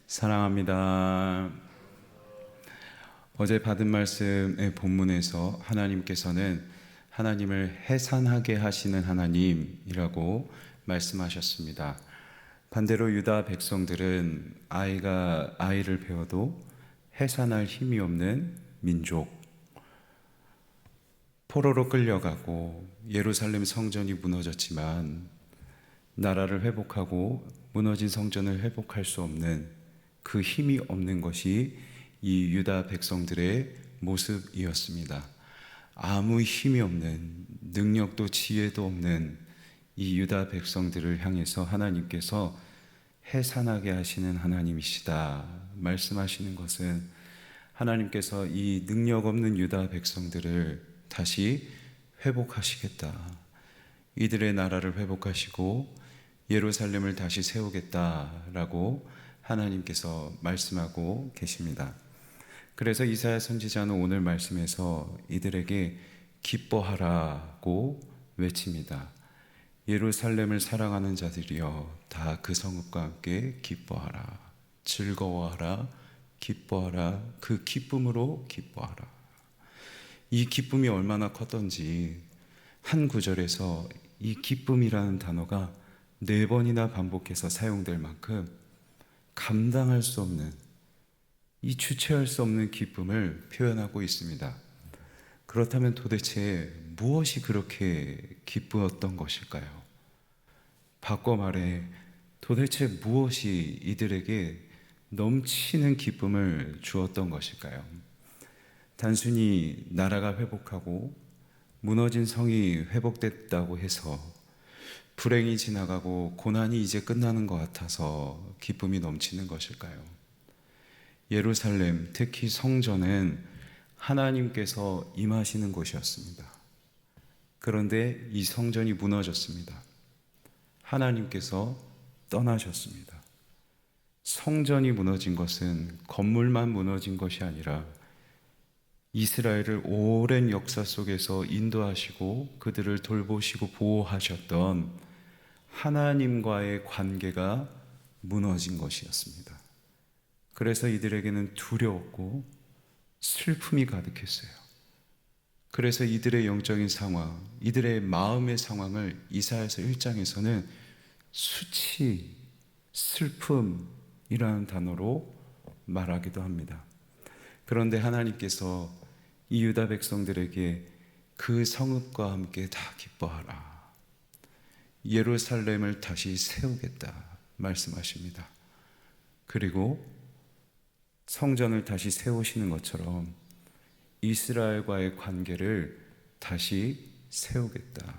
사랑합니다. 어제 받은 말씀의 본문에서 하나님께서는 하나님을 해산하게 하시는 하나님이라고 말씀하셨습니다. 반대로 유다 백성들은 아이를 배워도 해산할 힘이 없는 민족, 포로로 끌려가고 예루살렘 성전이 무너졌지만 나라를 회복하고 무너진 성전을 회복할 수 없는 그 힘이 없는 것이 이 유다 백성들의 모습이었습니다. 아무 힘이 없는, 능력도 지혜도 없는 이 유다 백성들을 향해서 하나님께서 해산하게 하시는 하나님이시다 말씀하시는 것은, 하나님께서 이 능력 없는 유다 백성들을 다시 회복하시겠다, 이들의 나라를 회복하시고 예루살렘을 다시 세우겠다라고 하나님께서 말씀하고 계십니다. 그래서 이사야 선지자는 오늘 말씀에서 이들에게 기뻐하라고 외칩니다. 예루살렘을 사랑하는 자들이여, 다 그 성읍과 함께 기뻐하라, 즐거워하라, 기뻐하라, 그 기쁨으로 기뻐하라. 이 기쁨이 얼마나 컸던지 한 구절에서 이 기쁨이라는 단어가 4번이나 반복해서 사용될 만큼 감당할 수 없는, 이 주체할 수 없는 기쁨을 표현하고 있습니다. 그렇다면 도대체 무엇이 그렇게 기쁘었던 것일까요? 바꿔 말해, 도대체 무엇이 이들에게 넘치는 기쁨을 주었던 것일까요? 단순히 나라가 회복하고 무너진 성이 회복됐다고 해서, 불행이 지나가고 고난이 이제 끝나는 것 같아서 기쁨이 넘치는 것일까요? 예루살렘, 특히 성전은 하나님께서 임하시는 곳이었습니다. 그런데 이 성전이 무너졌습니다. 하나님께서 떠나셨습니다. 성전이 무너진 것은 건물만 무너진 것이 아니라 이스라엘을 오랜 역사 속에서 인도하시고 그들을 돌보시고 보호하셨던 하나님과의 관계가 무너진 것이었습니다. 그래서 이들에게는 두려웠고 슬픔이 가득했어요. 그래서 이들의 영적인 상황, 이들의 마음의 상황을 이사야서 1장에서는 수치, 슬픔이라는 단어로 말하기도 합니다. 그런데 하나님께서 이 유다 백성들에게 그 성읍과 함께 다 기뻐하라, 예루살렘을 다시 세우겠다 말씀하십니다. 그리고 성전을 다시 세우시는 것처럼 이스라엘과의 관계를 다시 세우겠다.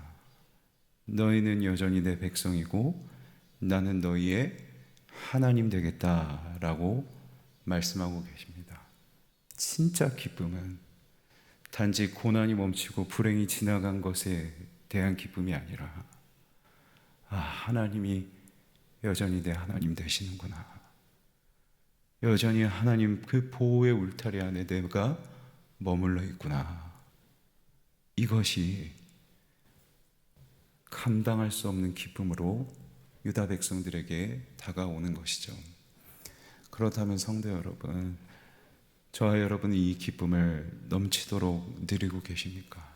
너희는 여전히 내 백성이고 나는 너희의 하나님 되겠다라고 말씀하고 계십니다. 진짜 기쁨은 단지 고난이 멈추고 불행이 지나간 것에 대한 기쁨이 아니라, 하나님이 여전히 내 하나님 되시는구나, 여전히 하나님 그 보호의 울타리 안에 내가 머물러 있구나, 이것이 감당할 수 없는 기쁨으로 유다 백성들에게 다가오는 것이죠. 그렇다면 성도 여러분, 저와 여러분이 이 기쁨을 넘치도록 누리고 계십니까?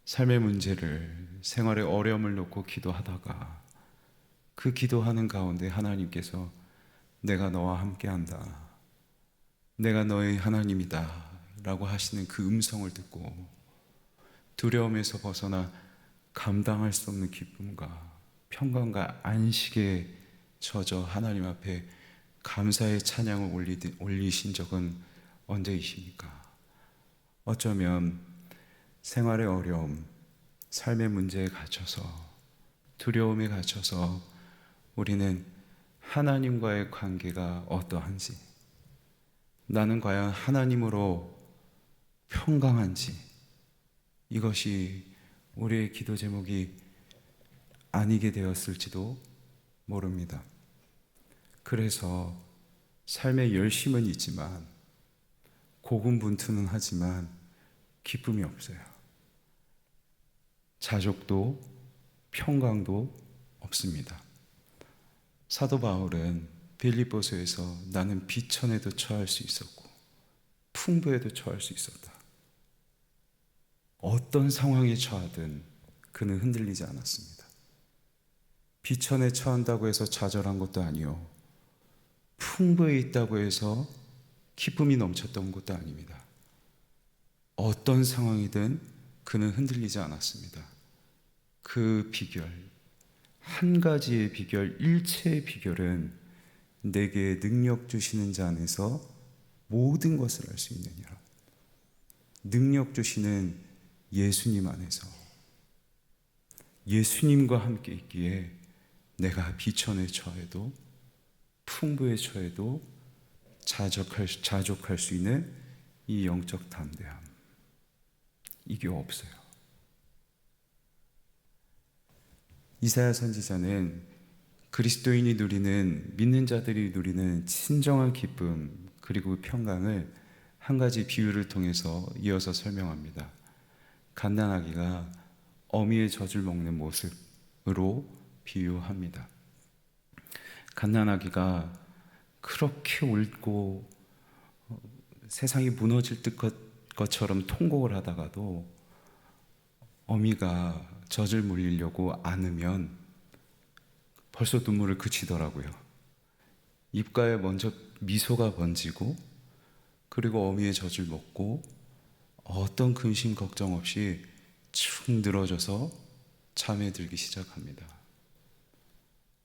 삶의 문제를, 생활의 어려움을 놓고 기도하다가 그 기도하는 가운데 하나님께서 내가 너와 함께한다, 내가 너의 하나님이다 라고 하시는 그 음성을 듣고 두려움에서 벗어나 감당할 수 없는 기쁨과 평강과 안식에 젖어 하나님 앞에 감사의 찬양을 올리신 적은 언제이십니까? 어쩌면 생활의 어려움, 삶의 문제에 갇혀서, 두려움에 갇혀서 우리는 하나님과의 관계가 어떠한지, 나는 과연 하나님으로 평강한지, 이것이 우리의 기도 제목이 아니게 되었을지도 모릅니다. 그래서 삶의 열심은 있지만, 고군분투는 하지만 기쁨이 없어요. 자족도 평강도 없습니다. 사도 바울은 빌립보서에서 나는 비천에도 처할 수 있었고 풍부에도 처할 수 있었다. 어떤 상황에 처하든 그는 흔들리지 않았습니다. 비천에 처한다고 해서 좌절한 것도 아니요, 풍부에 있다고 해서 기쁨이 넘쳤던 것도 아닙니다. 어떤 상황이든 그는 흔들리지 않았습니다. 그 비결, 한 가지의 비결, 일체의 비결은 내게 능력 주시는 자 안에서 모든 것을 할 수 있느니라. 능력 주시는 예수님 안에서, 예수님과 함께 있기에 내가 비천에 처해도 풍부에 처해도 자족할 수 있는 이 영적 담대함, 이게 없어요. 이사야 선지자는 그리스도인이 누리는, 믿는 자들이 누리는 진정한 기쁨 그리고 평강을 한 가지 비유를 통해서 이어서 설명합니다. 갓난아기가 어미의 젖을 먹는 모습으로 비유합니다. 갓난아기가 그렇게 울고 세상이 무너질 것처럼 통곡을 하다가도 어미가 젖을 물리려고 안으면 벌써 눈물을 그치더라고요. 입가에 먼저 미소가 번지고, 그리고 어미의 젖을 먹고 어떤 근심 걱정 없이 축 늘어져서 잠에 들기 시작합니다.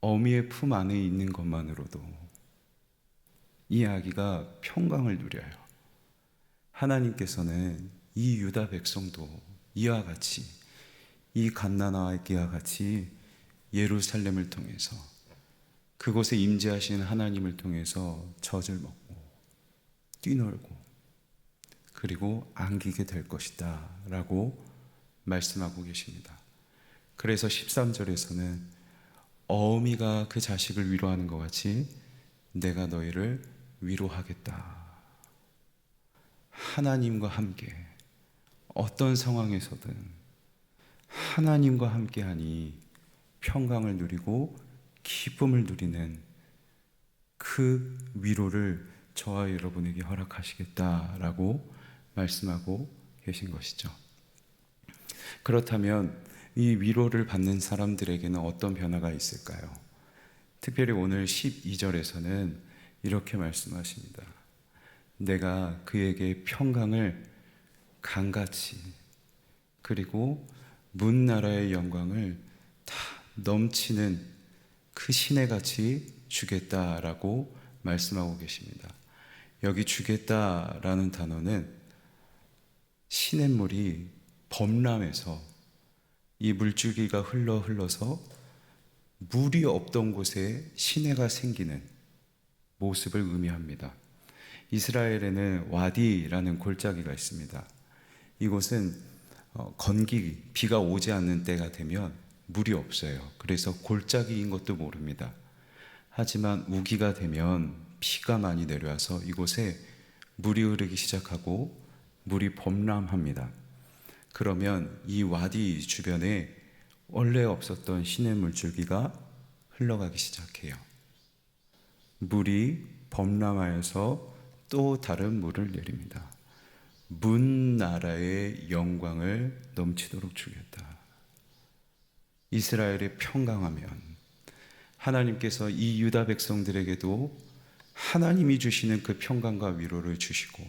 어미의 품 안에 있는 것만으로도 이 아기가 평강을 누려요. 하나님께서는 이 유다 백성도 이와 같이, 이 갓난아기와 같이 예루살렘을 통해서, 그곳에 임재하신 하나님을 통해서 젖을 먹고 뛰놀고 그리고 안기게 될 것이다 라고 말씀하고 계십니다. 그래서 13절에서는 어미가 그 자식을 위로하는 것 같이 내가 너희를 위로하겠다. 하나님과 함께 어떤 상황에서든 하나님과 함께하니 평강을 누리고 기쁨을 누리는 그 위로를 저와 여러분에게 허락하시겠다라고 말씀하고 계신 것이죠. 그렇다면 이 위로를 받는 사람들에게는 어떤 변화가 있을까요? 특별히 오늘 12절에서는 이렇게 말씀하십니다. 내가 그에게 평강을 강같이, 그리고 문 나라의 영광을 다 넘치는 그 시내같이 주겠다라고 말씀하고 계십니다. 여기 주겠다라는 단어는 시냇물이 범람해서 이 물줄기가 흘러서 물이 없던 곳에 시내가 생기는 모습을 의미합니다. 이스라엘에는 와디라는 골짜기가 있습니다. 이곳은 건기, 비가 오지 않는 때가 되면 물이 없어요. 그래서 골짜기인 것도 모릅니다. 하지만 우기가 되면 비가 많이 내려와서 이곳에 물이 흐르기 시작하고 물이 범람합니다. 그러면 이 와디 주변에 원래 없었던 시냇 물줄기가 흘러가기 시작해요. 물이 범람하여서 또 다른 물을 내립니다. 문 나라의 영광을 넘치도록 주겠다. 이스라엘의 평강하면 하나님께서 이 유다 백성들에게도 하나님이 주시는 그 평강과 위로를 주시고,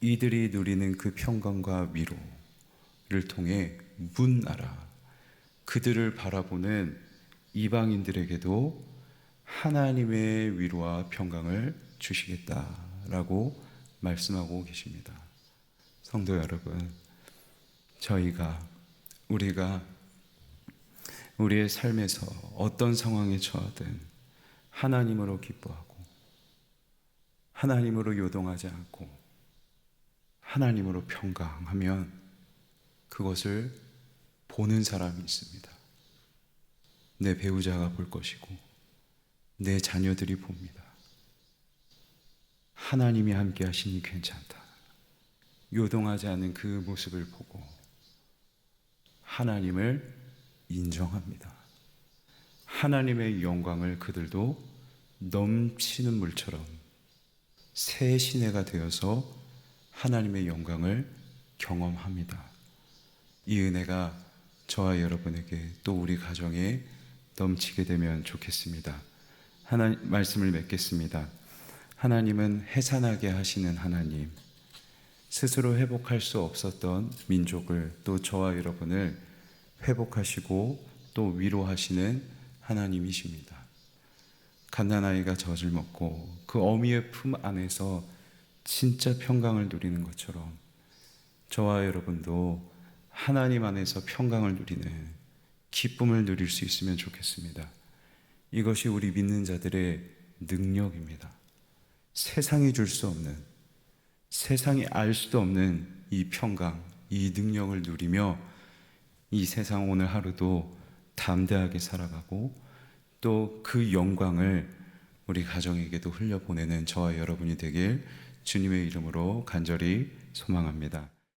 이들이 누리는 그 평강과 위로를 통해 문 나라, 그들을 바라보는 이방인들에게도 하나님의 위로와 평강을 주시겠다라고 말씀하고 계십니다. 성도 여러분, 우리가 우리의 삶에서 어떤 상황에 처하든 하나님으로 기뻐하고 하나님으로 요동하지 않고 하나님으로 평강하면 그것을 보는 사람이 있습니다. 내 배우자가 볼 것이고 내 자녀들이 봅니다. 하나님이 함께 하시니 괜찮다. 요동하지 않는 그 모습을 보고 하나님을 인정합니다. 하나님의 영광을 그들도 넘치는 물처럼 새 시내가 되어서 하나님의 영광을 경험합니다. 이 은혜가 저와 여러분에게 또 우리 가정에 넘치게 되면 좋겠습니다. 하나님 말씀을 맺겠습니다. 하나님은 해산하게 하시는 하나님, 스스로 회복할 수 없었던 민족을 또 저와 여러분을 회복하시고 또 위로하시는 하나님이십니다. 갓난아이가 젖을 먹고 그 어미의 품 안에서 진짜 평강을 누리는 것처럼 저와 여러분도 하나님 안에서 평강을 누리는 기쁨을 누릴 수 있으면 좋겠습니다. 이것이 우리 믿는 자들의 능력입니다. 세상이 줄 수 없는, 세상이 알 수도 없는 이 평강, 이 능력을 누리며 이 세상 오늘 하루도 담대하게 살아가고 또 그 영광을 우리 가정에게도 흘려보내는 저와 여러분이 되길 주님의 이름으로 간절히 소망합니다.